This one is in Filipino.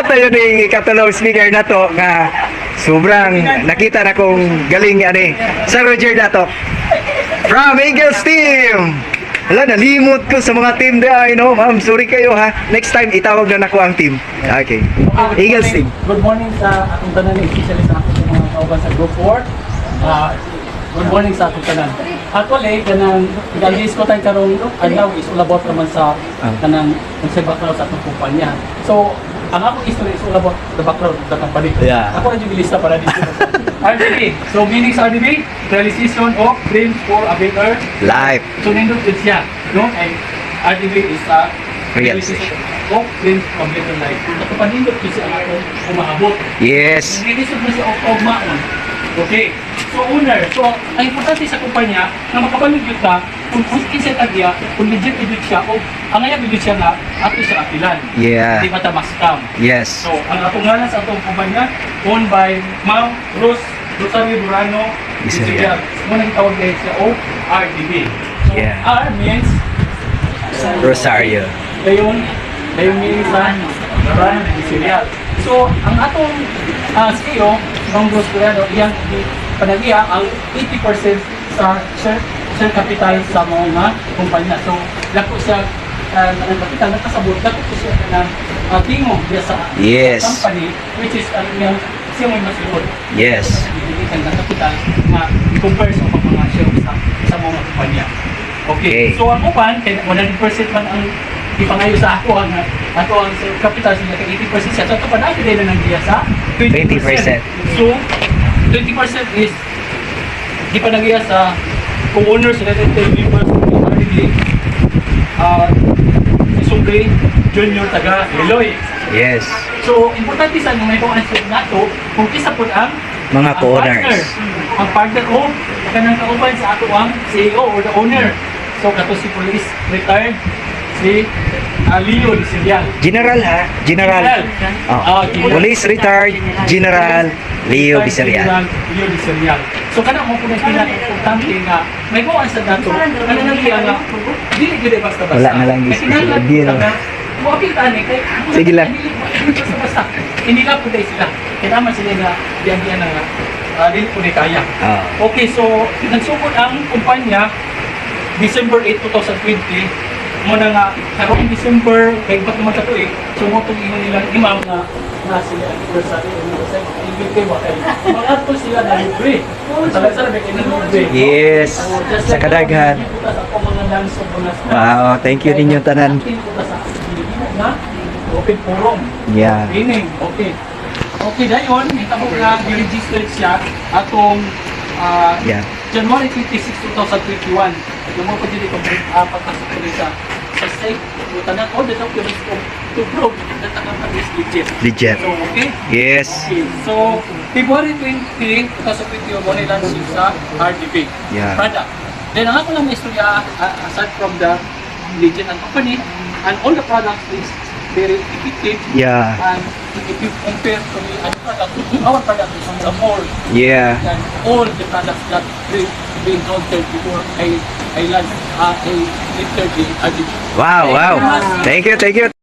Salamat tayo ni katulong speaker na to nga sobrang nakita na kong galing ani. Sa Roger Dato. From Eagles Team. Wala, nalimot ko sa mga team na, ma'am, sorry kayo ha. Next time, itawag na nako ang team. Okay. Eagles Team. Good morning sa atong tanan, especially sa ating mga kauban sa Group 4. Good morning sa atong tanan. Actually, kanang galis ko tayo karong adlaw is all about naman sa kanang background sa atong kumpanya. So, ang akong history is all about the background of the company. Yeah. Ako rin yung lista para dito. RDB. So, meaning sa RDB, realization of dreams for a better Life. So, nindot din siya. No? And RDB is a Realization of dreams for a better life. Kung nakapanindot ko siya ang atong umahabot. Yes. Hindi mo siya of maon. Okay. So, owner. So, ang importante sa kumpanya na makapaludyot ka kung isa tagya, kung legit edit siya o ang ngayon edit siya nga ato sa apilan. Yeah. Di ba tamas-scam? Yes. So, ang atong ngalan sa atong kumpanya owned by Ma'am Rosario Durano Biserial. Muna tawag kayo siya o RDB. So, Yeah. R means Rosario. Dayon means Durano Biserial. So, ang atong CEO, Ma'am Rosario, iyang panagiya ang 80% sa share capital sa mga kumpanya. So, lako siya ng kapital, nakasabot, lako po siya ng tingog sa Yes. company, which is yung siya may masulod. Yes. Ang kapital na i-compare sa mga shares sa mga kumpanya. Okay. Okay. So, ang upan, 100% man ang ipangayo sa ako ang share capital siya kay 80% siya. So, ito pa natin din na nandiya sa 20%. So, 20% is di pa nagyaya sa kung owners related members RDB si Sungri Junior taga Liloy. Yes. So, importante sa may kung answer nato kung kisa po ang Mga ang co-owners. partner. Ang partner o kanang kauban sa ato ang CEO or the owner. So, kato si police retired si Leo Disilian. General ha? General. Police retired General Leo Biserial. Leo Biserial. So kana mo kung pinaka-importante nga may buwan sa dato. Kana nang nga dili gyud basta-basta. Wala na lang diskusyon. Mo apil tani kay Sige lang. basta. Hindi ka pud sila. Kaya man sila nga biyagian na nga dili pud kaya. Okay, so nagsugod ang kumpanya December 8, 2020 mo na nga karong December kay ba't naman sa tuig so mo itong imo nilang imam na sila sa ibigay ba kayo mga to sila na libre salamat may libre. Yes. Sa kadaghan. Wow, thank you ninyo tanan. Na open forum. Yeah. Training. Okay. Okay, dayon hitabo nga i-register siya atong Yeah. January 26, 2021. Yung mo pa dili ko pagpasok ko sa site tanan all the documents to prove that ang company is legit. Legit. So, okay? Yes. Okay. So, February 20, 2021 mo nila sa RDB. Yeah. Product. Then, ang ako lang may istorya aside from the legit and company and all the products is very effective. Yeah. And if you compare to the other product, our product is on the more Yeah. than all the products that we encountered before I entered the RDB. Wow, wow. Thank you, thank you.